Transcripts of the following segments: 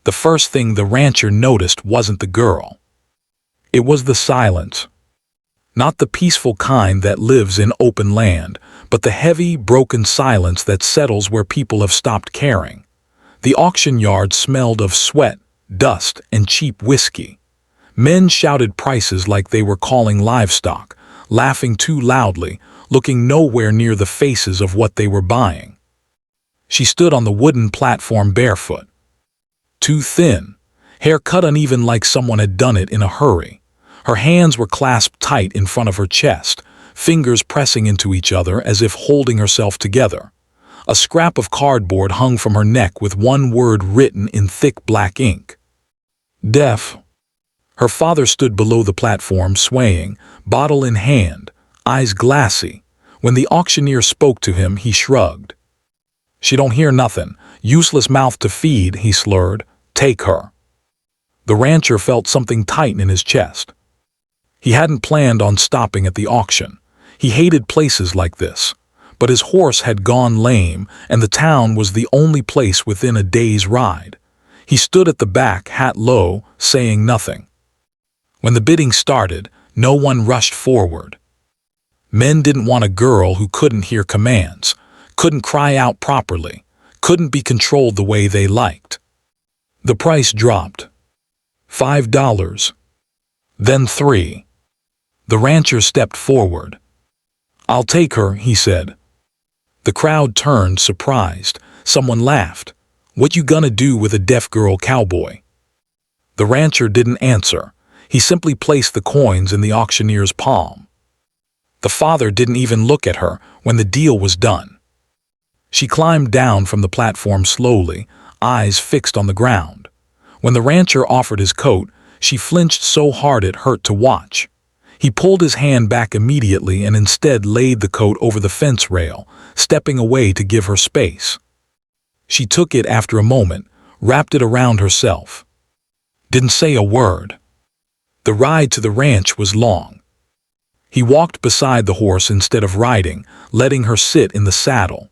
The first thing the rancher noticed wasn't the girl. It was the silence. Not the peaceful kind that lives in open land, but the heavy, broken silence that settles where people have stopped caring. The auction yard smelled of sweat, dust, and cheap whiskey. Men shouted prices like they were calling livestock, laughing too loudly, looking nowhere near the faces of what they were buying. She stood on the wooden platform barefoot. Too thin, hair cut uneven like someone had done it in a hurry. Her hands were clasped tight in front of her chest, fingers pressing into each other as if holding herself together. A scrap of cardboard hung from her neck with one word written in thick black ink. Deaf. Her father stood below the platform, swaying, bottle in hand, eyes glassy. When the auctioneer spoke to him, he shrugged. "She don't hear nothing. Useless mouth to feed," he slurred. "Take her." The rancher felt something tighten in his chest. He hadn't planned on stopping at the auction. He hated places like this. But his horse had gone lame, and the town was the only place within a day's ride. He stood at the back, hat low, saying nothing. When the bidding started, no one rushed forward. Men didn't want a girl who couldn't hear commands, couldn't cry out properly, couldn't be controlled the way they liked. The price dropped. $5. Then $3. The rancher stepped forward. "I'll take her," he said. The crowd turned, surprised. Someone laughed. "What you gonna do with a deaf girl, cowboy?" The rancher didn't answer. He simply placed the coins in the auctioneer's palm. The father didn't even look at her when the deal was done. She climbed down from the platform slowly, eyes fixed on the ground. When the rancher offered his coat, she flinched so hard it hurt to watch. He pulled his hand back immediately and instead laid the coat over the fence rail, stepping away to give her space. She took it after a moment, wrapped it around herself. Didn't say a word. The ride to the ranch was long. He walked beside the horse instead of riding, letting her sit in the saddle.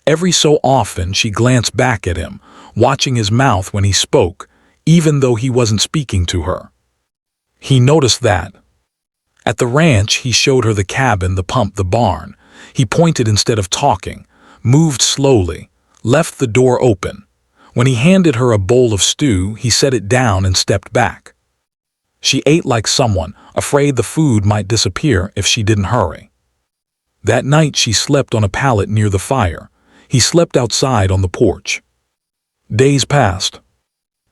Every so often she glanced back at him, watching his mouth when he spoke, even though he wasn't speaking to her. He noticed that. At the ranch, he showed her the cabin, the pump, the barn. He pointed instead of talking, moved slowly, left the door open. When he handed her a bowl of stew, he set it down and stepped back. She ate like someone, afraid the food might disappear if she didn't hurry. That night she slept on a pallet near the fire. He slept outside on the porch. Days passed.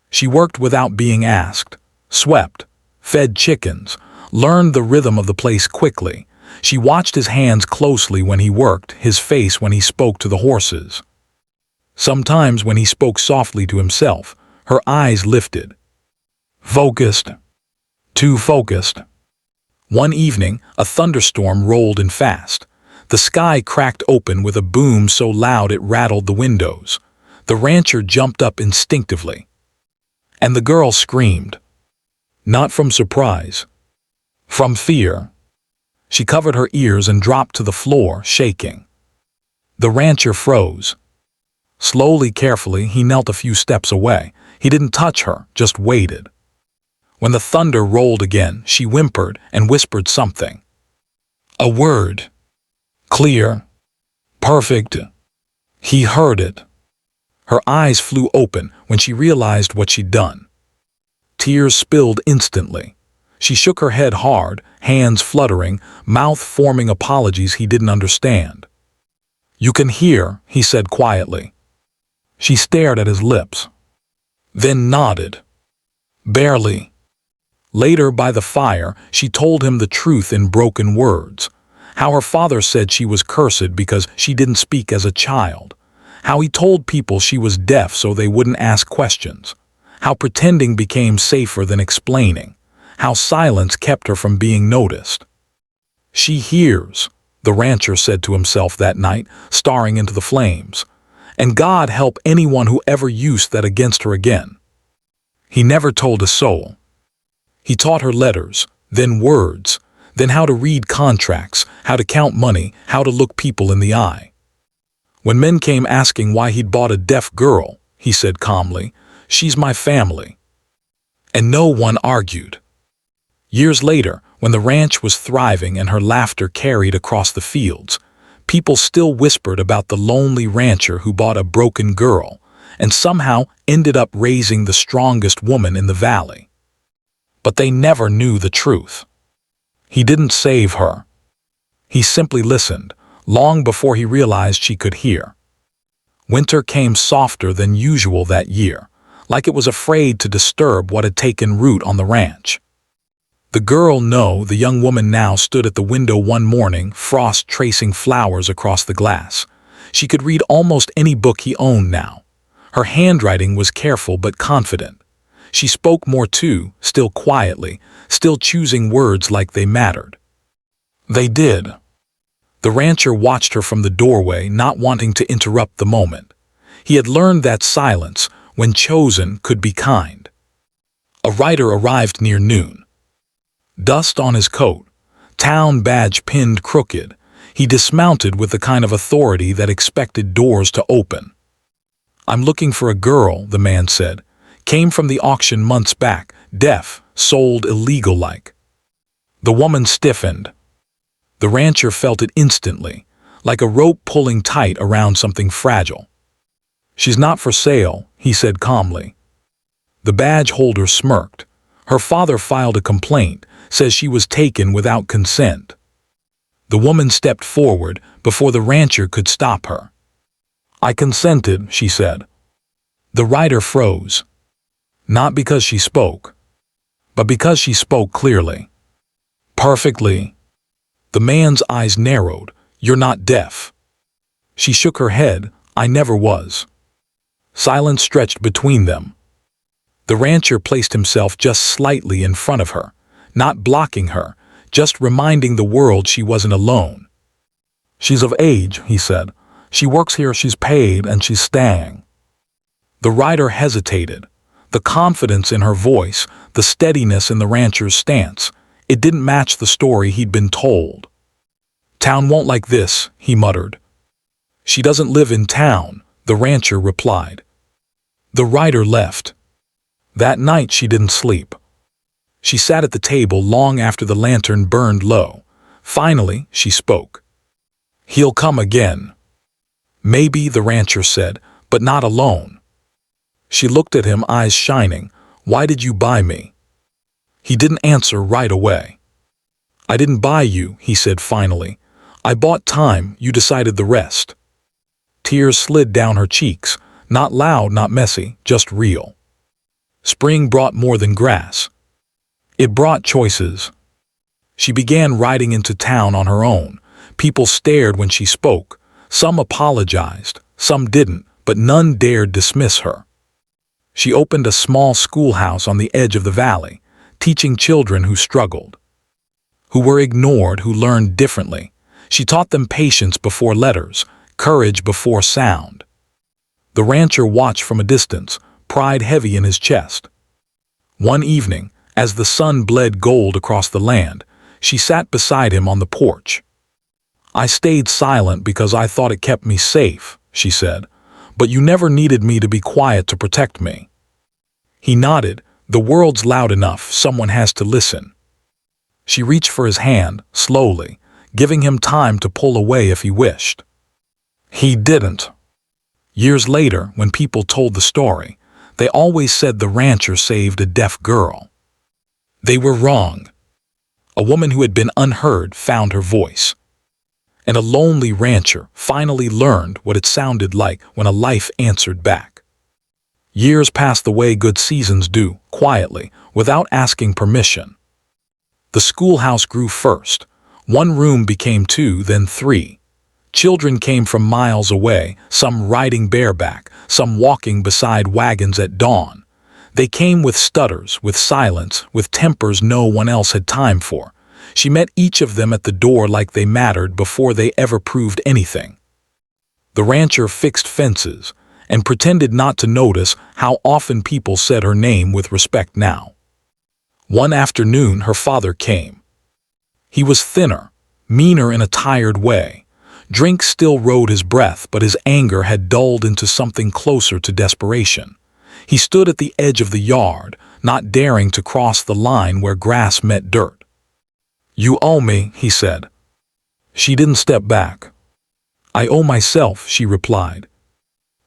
She worked without being asked, swept, fed chickens, learned the rhythm of the place quickly. She watched his hands closely when he worked, his face when he spoke to the horses. Sometimes when he spoke softly to himself, her eyes lifted. Focused. Too focused. One evening, a thunderstorm rolled in fast. The sky cracked open with a boom so loud it rattled the windows. The rancher jumped up instinctively. And the girl screamed. Not from surprise. From fear. She covered her ears and dropped to the floor, shaking. The rancher froze. Slowly, carefully, he knelt a few steps away. He didn't touch her, just waited. When the thunder rolled again, she whimpered and whispered something. A word. Clear. Perfect. He heard it. Her eyes flew open when she realized what she'd done. Tears spilled instantly. She shook her head hard, hands fluttering, mouth forming apologies he didn't understand. You can hear, he said quietly. She stared at his lips. Then nodded. Barely. Later, by the fire, she told him the truth in broken words. How her father said she was cursed because she didn't speak as a child. How he told people she was deaf so they wouldn't ask questions. How pretending became safer than explaining. How silence kept her from being noticed. She hears, the rancher said to himself that night, staring into the flames. And God help anyone who ever used that against her again. He never told a soul. He taught her letters, then words, then how to read contracts, how to count money, how to look people in the eye. When men came asking why he'd bought a deaf girl, he said calmly, She's my family." And no one argued. Years later, when the ranch was thriving and her laughter carried across the fields, people still whispered about the lonely rancher who bought a broken girl and somehow ended up raising the strongest woman in the valley. But they never knew the truth. He didn't save her. He simply listened, long before he realized she could hear. Winter came softer than usual that year, like it was afraid to disturb what had taken root on the ranch. The girl, No, the young woman now stood at the window one morning, frost tracing flowers across the glass. She could read almost any book he owned now. Her handwriting was careful but confident. She spoke more too, still quietly, still choosing words like they mattered. They did. The rancher watched her from the doorway, not wanting to interrupt the moment. He had learned that silence, when chosen, could be kind. A rider arrived near noon. Dust on his coat, town badge pinned crooked, he dismounted with the kind of authority that expected doors to open. "I'm looking for a girl," the man said. "Came from the auction months back, deaf, sold illegal-like." The woman stiffened. The rancher felt it instantly, like a rope pulling tight around something fragile. "She's not for sale," he said calmly. The badge holder smirked. "Her father filed a complaint, says she was taken without consent." The woman stepped forward before the rancher could stop her. "I consented," she said. The rider froze. Not because she spoke, but because she spoke clearly. "Perfectly." The man's eyes narrowed. "You're not deaf." She shook her head. "I never was." Silence stretched between them. The rancher placed himself just slightly in front of her, not blocking her, just reminding the world she wasn't alone. "She's of age," he said. "She works here, she's paid, and she's staying." The rider hesitated. The confidence in her voice, the steadiness in the rancher's stance, it didn't match the story he'd been told. "Town won't like this," he muttered. "She doesn't live in town," the rancher replied. The rider left. That night she didn't sleep. She sat at the table long after the lantern burned low. Finally, she spoke. "He'll come again." "Maybe," the rancher said, "but not alone." She looked at him, eyes shining. "Why did you buy me?" He didn't answer right away. "I didn't buy you," he said finally. "I bought time, you decided the rest." Tears slid down her cheeks, not loud, not messy, just real. Spring brought more than grass. It brought choices. She began riding into town on her own. People stared when she spoke. Some apologized, some didn't, but none dared dismiss her. She opened a small schoolhouse on the edge of the valley, teaching children who struggled, who were ignored, who learned differently. She taught them patience before letters, courage before sound. The rancher watched from a distance, pride heavy in his chest. One evening, as the sun bled gold across the land, she sat beside him on the porch. "I stayed silent because I thought it kept me safe," she said, "but you never needed me to be quiet to protect me." He nodded. "The world's loud enough, someone has to listen." She reached for his hand, slowly, giving him time to pull away if he wished. He didn't. Years later, when people told the story, they always said the rancher saved a deaf girl. They were wrong. A woman who had been unheard found her voice. And a lonely rancher finally learned what it sounded like when a life answered back. Years passed the way good seasons do, quietly, without asking permission. The schoolhouse grew first. One room became 2, then 3. Children came from miles away, some riding bareback, some walking beside wagons at dawn. They came with stutters, with silence, with tempers no one else had time for. She met each of them at the door like they mattered before they ever proved anything. The rancher fixed fences and pretended not to notice how often people said her name with respect now. One afternoon her father came. He was thinner, meaner in a tired way. Drink still rode his breath, but his anger had dulled into something closer to desperation. He stood at the edge of the yard, not daring to cross the line where grass met dirt. "You owe me," he said. She didn't step back. "I owe myself," she replied.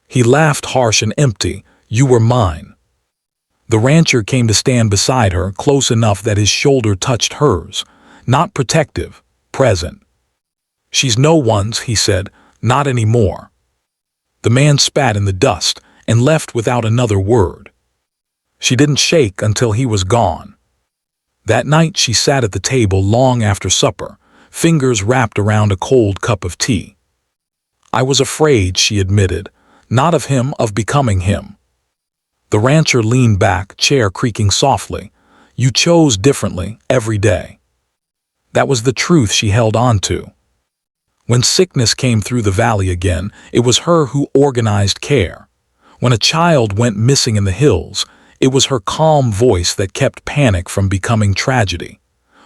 He laughed harsh and empty. "You were mine." The rancher came to stand beside her, close enough that his shoulder touched hers. Not protective, present. "She's no one's," he said. "Not anymore." The man spat in the dust and left without another word. She didn't shake until he was gone. That night she sat at the table long after supper, fingers wrapped around a cold cup of tea. "I was afraid," she admitted, "not of him, of becoming him." The rancher leaned back, chair creaking softly. "You chose differently every day." That was the truth she held on to. When sickness came through the valley again, it was her who organized care. When a child went missing in the hills, it was her calm voice that kept panic from becoming tragedy.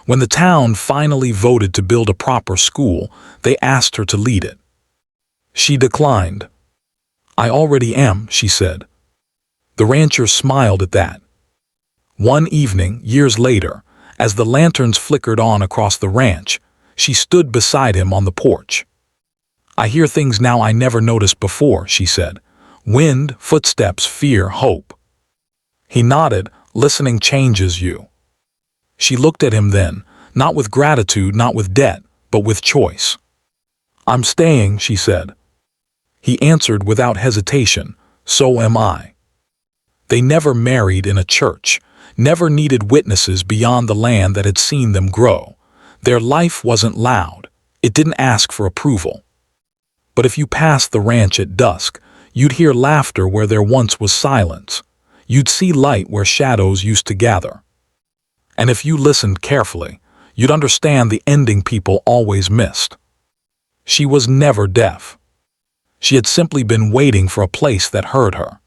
When the town finally voted to build a proper school, they asked her to lead it. She declined. "I already am," she said. The rancher smiled at that. One evening, years later, as the lanterns flickered on across the ranch, she stood beside him on the porch. "I hear things now I never noticed before," she said. "Wind, footsteps, fear, hope." He nodded. "Listening changes you." She looked at him then, not with gratitude, not with debt, but with choice. "I'm staying," she said. He answered without hesitation, "So am I." They never married in a church, never needed witnesses beyond the land that had seen them grow. Their life wasn't loud. It didn't ask for approval. But if you passed the ranch at dusk, you'd hear laughter where there once was silence. You'd see light where shadows used to gather. And if you listened carefully, you'd understand the ending people always missed. She was never deaf. She had simply been waiting for a place that heard her.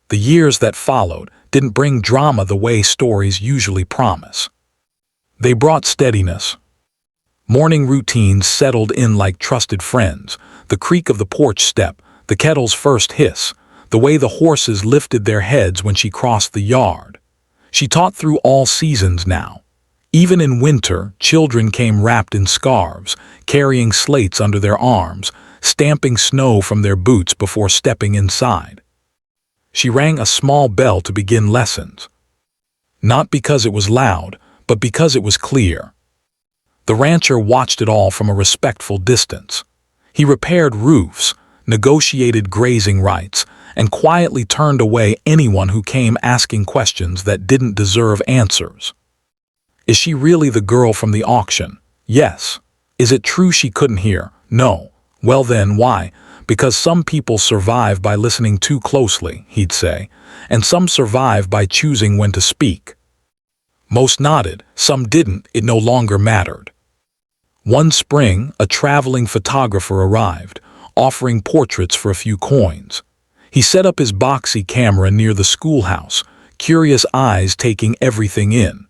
The years that followed didn't bring drama the way stories usually promise. They brought steadiness. Morning routines settled in like trusted friends, the creak of the porch step, the kettle's first hiss, the way the horses lifted their heads when she crossed the yard. She taught through all seasons now. Even in winter, children came wrapped in scarves, carrying slates under their arms, stamping snow from their boots before stepping inside. She rang a small bell to begin lessons. Not because it was loud, but because it was clear. The rancher watched it all from a respectful distance. He repaired roofs, negotiated grazing rights, and quietly turned away anyone who came asking questions that didn't deserve answers. Is she really the girl from the auction? Yes. Is it true she couldn't hear? No. Well then, why? Because some people survive by listening too closely, he'd say, and some survive by choosing when to speak. Most nodded, some didn't, it no longer mattered. One spring, a traveling photographer arrived, offering portraits for a few coins. He set up his boxy camera near the schoolhouse, curious eyes taking everything in.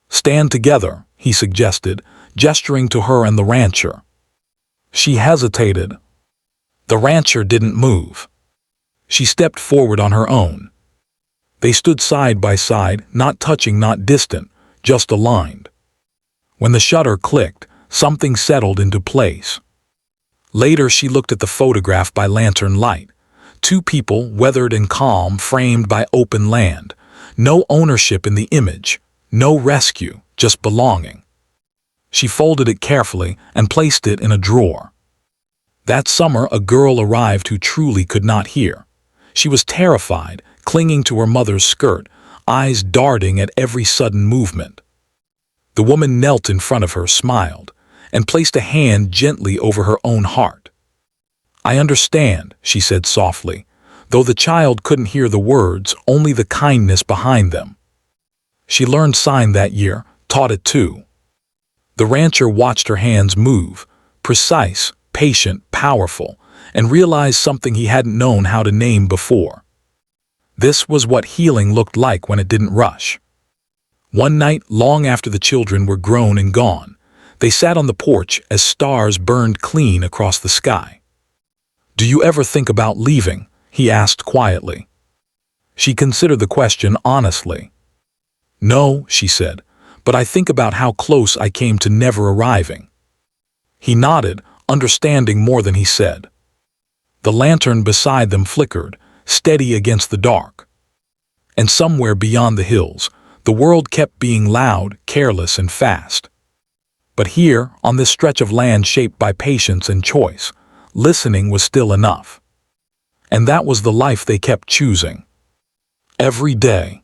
"Stand together," he suggested, gesturing to her and the rancher. She hesitated. The rancher didn't move. She stepped forward on her own. They stood side by side, not touching, not distant, just aligned. When the shutter clicked, something settled into place. Later she looked at the photograph by lantern light. Two people, weathered and calm, framed by open land. No ownership in the image, no rescue, just belonging. She folded it carefully and placed it in a drawer. That summer a girl arrived who truly could not hear. She was terrified, clinging to her mother's skirt, eyes darting at every sudden movement. The woman knelt in front of her, smiled, and placed a hand gently over her own heart. "I understand," she said softly, though the child couldn't hear the words, only the kindness behind them. She learned sign that year, taught it too. The rancher watched her hands move, precise, patient, powerful, and realized something he hadn't known how to name before. This was what healing looked like when it didn't rush. One night, long after the children were grown and gone, they sat on the porch as stars burned clean across the sky. "Do you ever think about leaving?" he asked quietly. She considered the question honestly. "No," she said, "but I think about how close I came to never arriving." He nodded, understanding more than he said. The lantern beside them flickered, steady against the dark. And somewhere beyond the hills, the world kept being loud, careless, and fast. But here, on this stretch of land shaped by patience and choice, listening was still enough. And that was the life they kept choosing. Every day.